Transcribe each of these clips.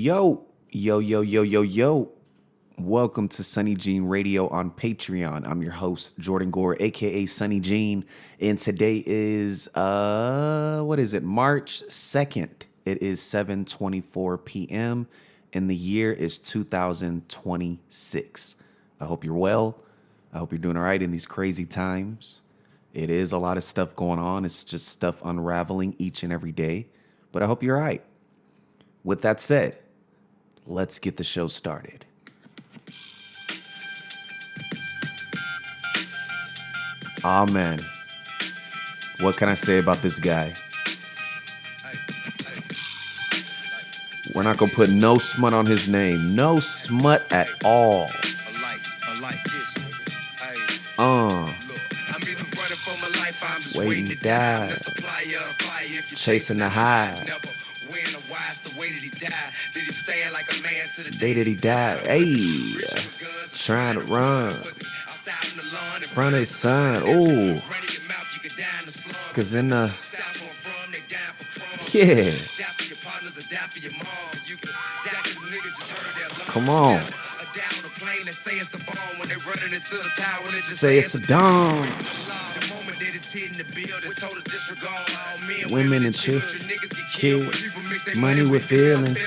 Yo, yo, yo, yo, yo, yo. Welcome to SNYJNZ Radio on Patreon. I'm your host, Jordan Gore, aka SNYJNZ, and today is what is it? March 2nd. It is 7:24 p.m. and the year is 2026. I hope you're well. I hope you're doing all right in these crazy times. It is a lot of stuff going on. It's just stuff unraveling each and every day, but I hope you're all right. With that said, let's get the show started. Amen. What can I say about this guy? We're not going to put no smut on his name. No smut at all. Waiting to die. Chasing the high. Day did he die? Hey, trying to run in front of his son. Ooh, cause in the come on, say it's a dawn. Women and children killed. Money with feelings.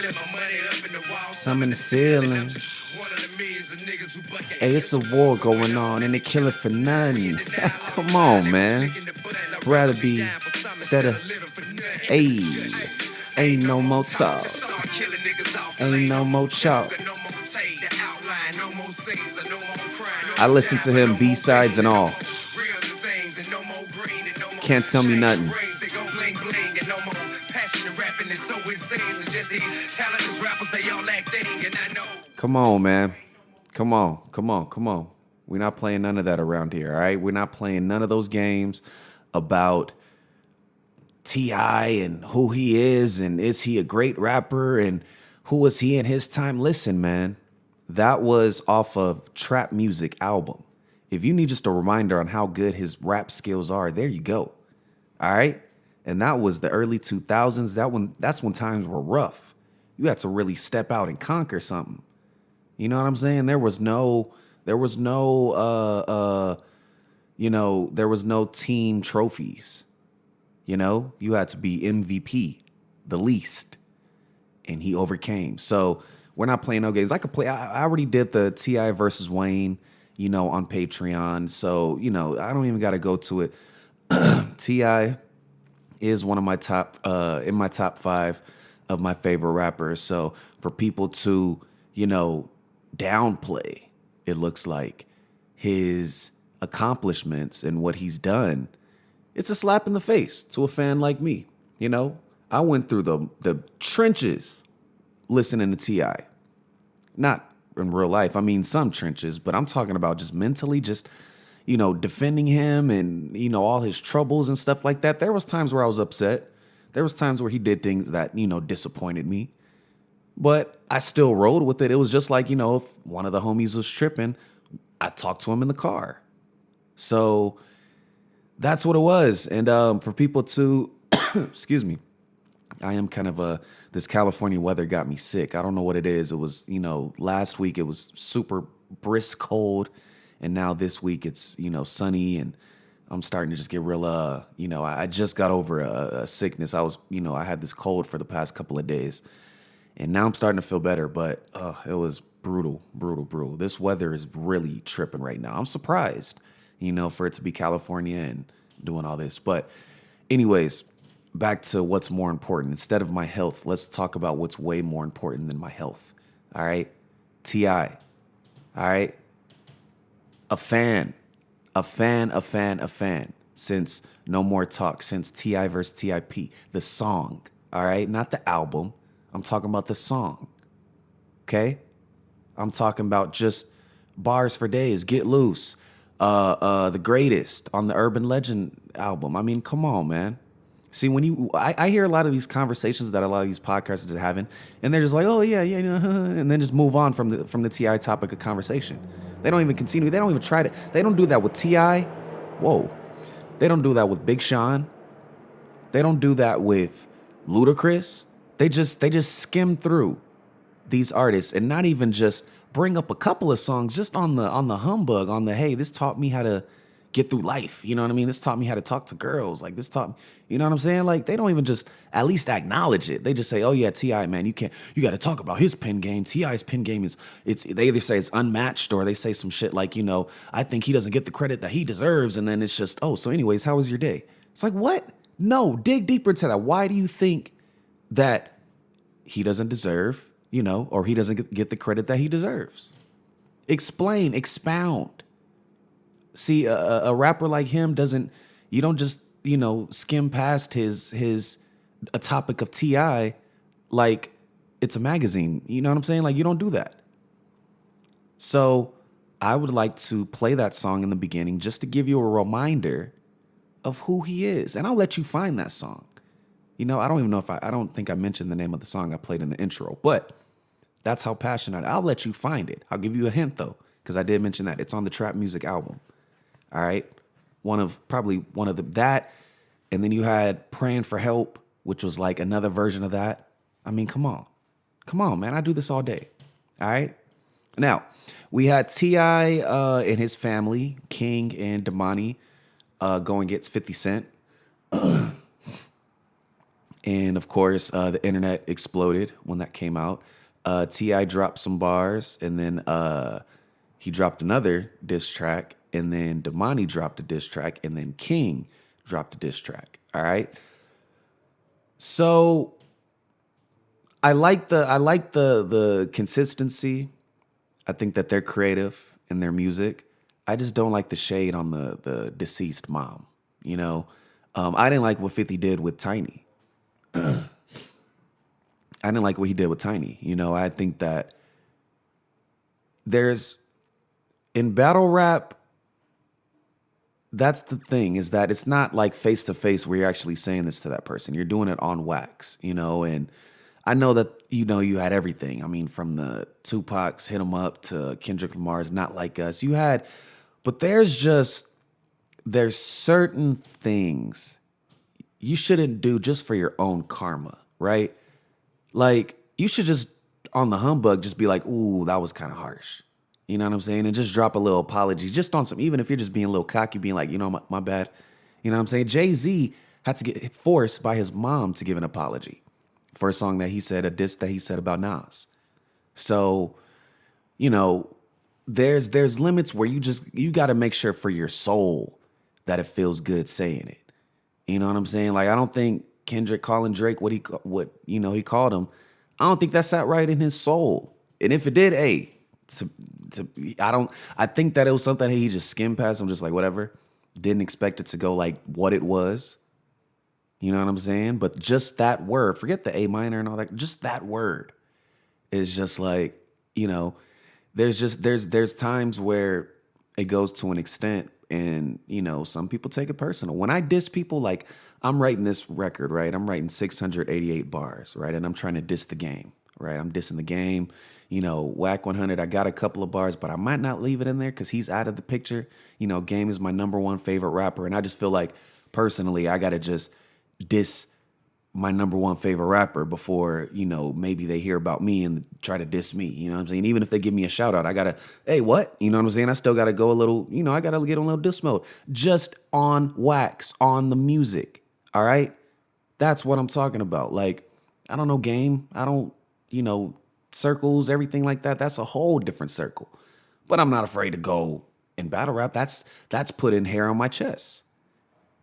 Some in the ceiling. Hey, it's a war going on and they killing for nothing. Come on, man. Rather be instead of, hey, ain't no more talk. Ain't no more chalk. I listen to him B-sides and all. Can't tell me nothing. Come on, man. Come on. We're not playing none of that around here, all right? We're not playing none of those games about T.I. and who he is and is he a great rapper and who was he in his time. Listen, man, that was off of Trap Music album. If you need just a reminder on how good his rap skills are, there you go. All right? And that was the early 2000s. That's when times were rough. You had to really step out and conquer something. You know what I'm saying? There was no team trophies. You know, you had to be MVP, the least. And he overcame. So we're not playing no games. I already did the T.I. versus Wayne, on Patreon. So, I don't even got to go to it. T.I. is one of my in my top 5 of my favorite rappers. So for people to, downplay, it looks like, his accomplishments and what he's done, it's a slap in the face to a fan like me. I went through the trenches listening to T.I. Not in real life. I mean, some trenches, but I'm talking about just mentally, just, defending him and, all his troubles and stuff like that. There was times where I was upset. There was times where he did things that, disappointed me. But I still rode with it. It was just like, if one of the homies was tripping, I talked to him in the car. So that's what it was. And for people to, excuse me, I am kind of this California weather got me sick. I don't know what it is. It was, last week it was super brisk cold. And now this week it's, sunny and I'm starting to just get real, I just got over a sickness. I had this cold for the past couple of days. And now I'm starting to feel better, but it was brutal. This weather is really tripping right now. I'm surprised, for it to be California and doing all this. But anyways, back to what's more important. Instead of my health, let's talk about what's way more important than my health. All right? T.I. All right? A fan. Since No More Talk, since T.I. versus T.I.P. The song. All right? Not the album. I'm talking about the song, okay? I'm talking about just bars for days, Get Loose, The Greatest on the Urban Legend album. I mean, come on, man. See, when I hear a lot of these conversations that a lot of these podcasters are having, and they're just like, oh, yeah, and then just move on from the T.I. topic of conversation. They don't even continue. They don't even try to. They don't do that with T.I. Whoa. They don't do that with Big Sean. They don't do that with Ludacris. They just skim through. these artists and not even just bring up a couple of songs just on the humbug, on the hey, this taught me how to get through life. You know what I mean? This taught me how to talk to girls. Like this taught me, you know what I'm saying? Like they don't even just at least acknowledge it. They just say, oh yeah, T.I., man, you got to talk about his pen game. T.I.'s pen game they either say it's unmatched or they say some shit like, I think he doesn't get the credit that he deserves. And then it's just, oh, so anyways, how was your day? It's like, what? No, dig deeper into that. Why do you think that he doesn't deserve, or he doesn't get the credit that he deserves? Explain, expound. See, a rapper like him you don't just, skim past a topic of T.I. like it's a magazine. You know what I'm saying? Like you don't do that. So I would like to play that song in the beginning just to give you a reminder of who he is. And I'll let you find that song. I don't even know if I don't think I mentioned the name of the song I played in the intro, but that's how passionate. I'll let you find it. I'll give you a hint though, because I did mention that it's on the Trap Music album. All right. Probably one of that. And then you had Praying for Help, which was like another version of that. I mean, come on. Come on, man. I do this all day. All right. Now, we had T.I. and his family, King and Damani, go and gets 50 Cent. And of course, the internet exploded when that came out. T.I. dropped some bars, and then he dropped another diss track, and then Damani dropped a diss track, and then King dropped a diss track. All right. So I like the consistency. I think that they're creative in their music. I just don't like the shade on the deceased mom. I didn't like what 50 did with Tiny. I didn't like what he did with Tiny. I think that in battle rap, that's the thing, is that it's not like face to face where you're actually saying this to that person. You're doing it on wax, and I know that, you had everything. I mean, from the Tupac's Hit 'Em Up to Kendrick Lamar's Not Like Us, but there's certain things you shouldn't do just for your own karma, right? Like, you should just, on the humbug, just be like, ooh, that was kind of harsh. You know what I'm saying? And just drop a little apology just on some, even if you're just being a little cocky, being like, my bad. You know what I'm saying? Jay-Z had to get forced by his mom to give an apology for a song that he said, a diss that he said about Nas. So, there's limits where you got to make sure for your soul that it feels good saying it. You know what I'm saying? Like, I don't think Kendrick calling Drake what he called him, I don't think that sat right in his soul. And if it did, hey, I think that it was something he just skimmed past. I'm just like, whatever. Didn't expect it to go like what it was. You know what I'm saying? But just that word, forget the A minor and all that. Just that word is just like, there's times where it goes to an extent and, some people take it personal. When I diss people, like I'm writing this record, right? I'm writing 688 bars, right? And I'm trying to diss the game, right? I'm dissing the game. Whack 100, I got a couple of bars, but I might not leave it in there because he's out of the picture. Game is my number one favorite rapper. And I just feel like personally, I got to just diss my number one favorite rapper before, maybe they hear about me and try to diss me. You know what I'm saying? Even if they give me a shout out, I got to, hey, what? You know what I'm saying? I still got to go a little, I got to get a little diss mode just on wax, on the music. All right. That's what I'm talking about. Like, I don't know game. I don't, circles, everything like that. That's a whole different circle. But I'm not afraid to go in battle rap. That's putting hair on my chest.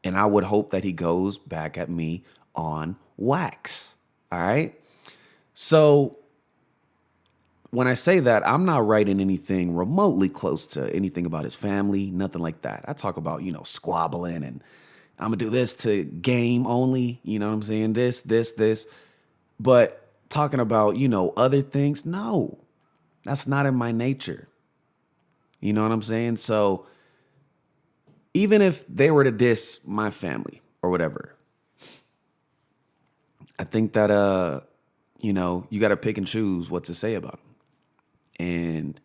And I would hope that he goes back at me on wax. All right. So when I say that, I'm not writing anything remotely close to anything about his family, nothing like that. I talk about, squabbling and I'm going to do this to game only. You know what I'm saying? This. But talking about, other things, no, that's not in my nature. You know what I'm saying? So even if they were to diss my family or whatever, I think that, you got to pick and choose what to say about them. And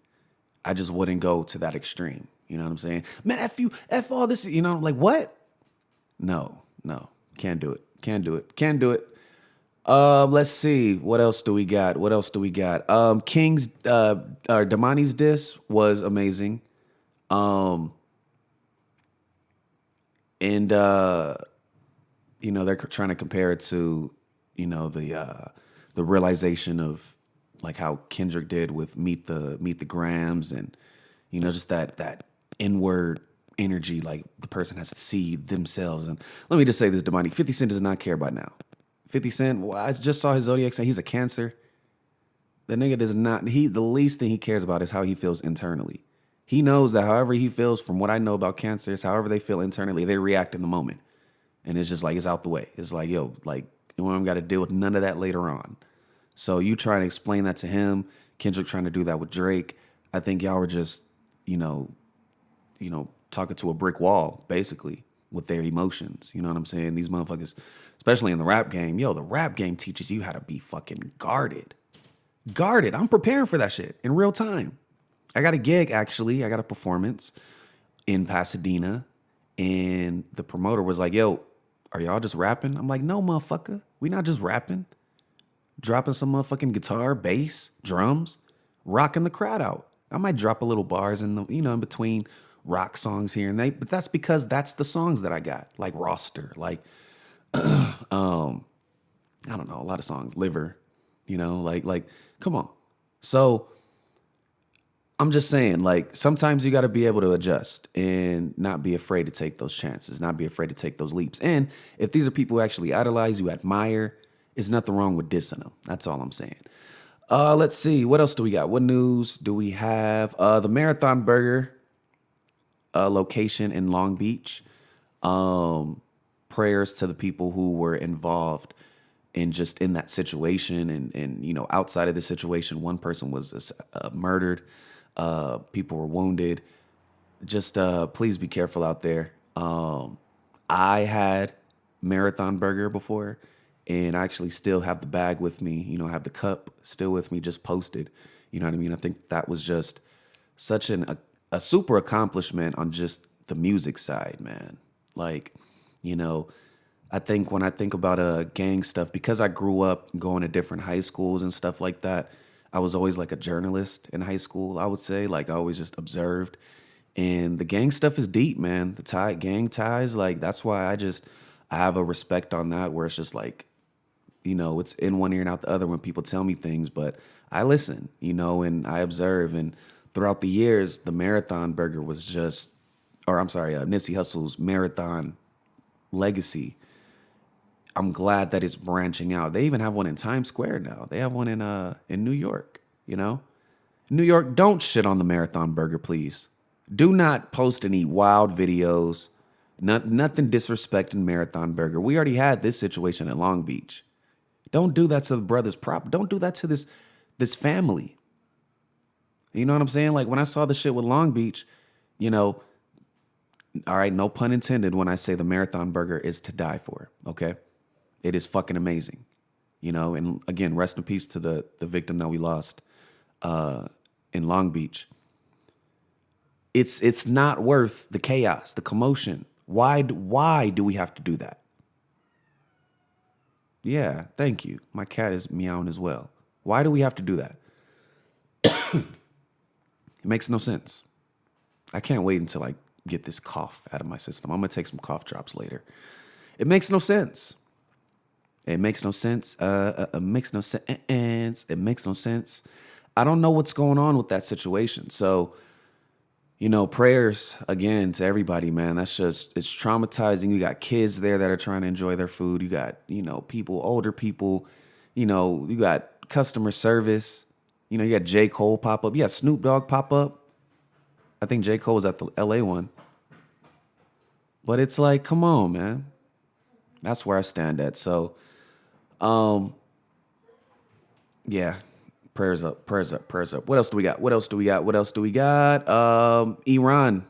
I just wouldn't go to that extreme. You know what I'm saying? Man, F all this, like what? No, can't do it. Let's see. What else do we got? What else do we got? King's or Damani's diss was amazing. Um, and they're trying to compare it to, the realization of like how Kendrick did with Meet the Grams, and just that inward energy, like the person has to see themselves. And let me just say this, Damani, 50 Cent does not care about now. 50 Cent, well, I just saw his Zodiac saying he's a Cancer. The nigga does not, the least thing he cares about is how he feels internally. He knows that however he feels, from what I know about cancers, however they feel internally, they react in the moment. And it's just like, it's out the way. It's like, yo, like, we don't got to deal with none of that later on. So you trying to explain that to him, Kendrick trying to do that with Drake. I think y'all were just, talking to a brick wall, basically, with their emotions. You know what I'm saying? These motherfuckers, especially in the rap game, the rap game teaches you how to be fucking guarded. Guarded. I'm preparing for that shit in real time. I got a gig, actually. I got a performance in Pasadena, and the promoter was like, yo, are y'all just rapping? I'm like, no, motherfucker. We not just rapping. Dropping some motherfucking guitar, bass, drums, rocking the crowd out. I might drop a little bars in the, in between rock songs here and there, but that's because that's the songs that I got, like Roster, like, I don't know, a lot of songs, Liver, like, come on. So I'm just saying, like, sometimes you got to be able to adjust and not be afraid to take those chances, not be afraid to take those leaps. And if these are people who actually idolize, you admire, there's nothing wrong with dissing them. That's all I'm saying. Let's see. What else do we got? What news do we have? The Marathon Burger location in Long Beach. Prayers to the people who were involved in just in that situation. And outside of the situation, one person was murdered. People were wounded. Just please be careful out there. I had Marathon Burger before, and I actually still have the bag with me. I have the cup still with me, just posted. You know what I mean? I think that was just such a super accomplishment on just the music side, man. Like, I think when I think about gang stuff, because I grew up going to different high schools and stuff like that, I was always like a journalist in high school, I would say. Like, I always just observed. And the gang stuff is deep, man. The gang ties, like, that's why I have a respect on that, where it's just like, it's in one ear and out the other when people tell me things, but I listen, and I observe. And throughout the years, the Marathon Burger was just, Nipsey Hussle's Marathon legacy. I'm glad that it's branching out. They even have one in Times Square now. They have one in New York, New York, don't shit on the Marathon Burger, please. Do not post any wild videos. Nothing disrespecting Marathon Burger. We already had this situation at Long Beach. Don't do that to the brothers prop. Don't do that to this family. You know what I'm saying? Like, when I saw the shit with Long Beach, all right, no pun intended when I say the Marathon Burger is to die for, okay? It is fucking amazing. And again, rest in peace to the victim that we lost in Long Beach. It's not worth the chaos, the commotion. Why do we have to do that? Yeah, thank you. My cat is meowing as well. Why do we have to do that? It makes no sense. I can't wait until I get this cough out of my system. I'm going to take some cough drops later. It makes no sense. It makes no sense. It makes no sense. It makes no sense. I don't know what's going on with that situation. So, prayers again to everybody, man. It's traumatizing. You got kids there that are trying to enjoy their food. You got, people, older people, you got customer service. You got J. Cole pop up. You got Snoop Dogg pop up. I think J. Cole was at the LA one. But it's like, come on, man. That's where I stand at. So, yeah. Prayers up, prayers up, prayers up. What else do we got? Iran.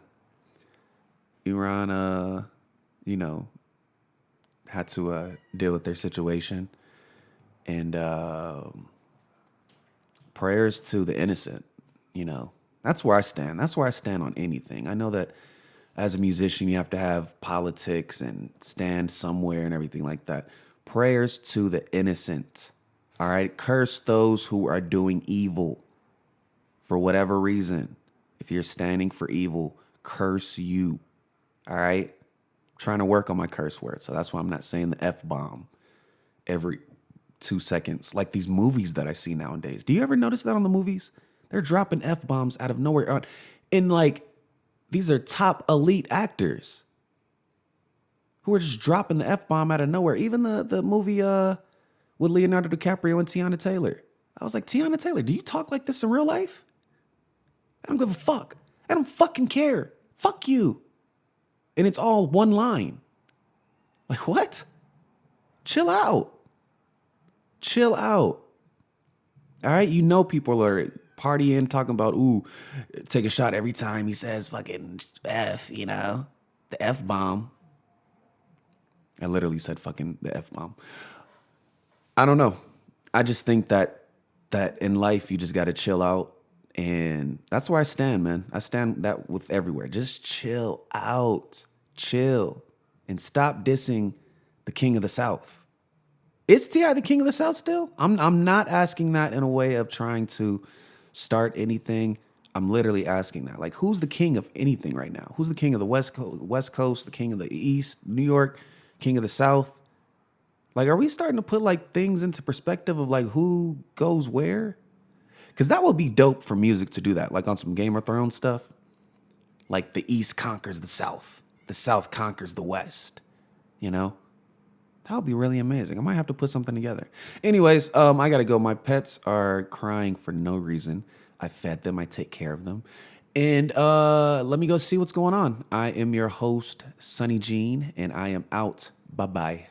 Iran, had to deal with their situation. And prayers to the innocent, That's where I stand. That's where I stand on anything. I know that as a musician, you have to have politics and stand somewhere and everything like that. Prayers to the innocent. All right. Curse those who are doing evil for whatever reason. If you're standing for evil, curse you. All right. I'm trying to work on my curse word. So that's why I'm not saying the F-bomb every 2 seconds. Like these movies that I see nowadays. Do you ever notice that on the movies? They're dropping F-bombs out of nowhere. And like, these are top elite actors who are just dropping the F-bomb out of nowhere. Even the movie with Leonardo DiCaprio and Tiana Taylor. I was like, Tiana Taylor, do you talk like this in real life? I don't give a fuck. I don't fucking care. Fuck you. And it's all one line. Like, what? Chill out. Chill out. All right? You know people are partying, talking about, ooh, take a shot every time he says fucking F, you know? The F-bomb. I literally said fucking the F-bomb. I don't know. I just think that in life, you just got to chill out. And that's where I stand, man. I stand that with everywhere. Just chill out. Chill. And stop dissing the King of the South. Is T.I. the King of the South still? I'm not asking that in a way of trying to start anything. I'm literally asking that. Like, who's the king of anything right now? Who's the king of the West Coast, the king of the East, New York, king of the South? Like, are we starting to put like things into perspective of like who goes where? Because that would be dope for music to do that, like on some Game of Thrones stuff. Like the East conquers the South conquers the West. You know? That would be really amazing. I might have to put something together. Anyways, I got to go. My pets are crying for no reason. I fed them. I take care of them. And let me go see what's going on. I am your host, SNYJNZ, and I am out. Bye-bye.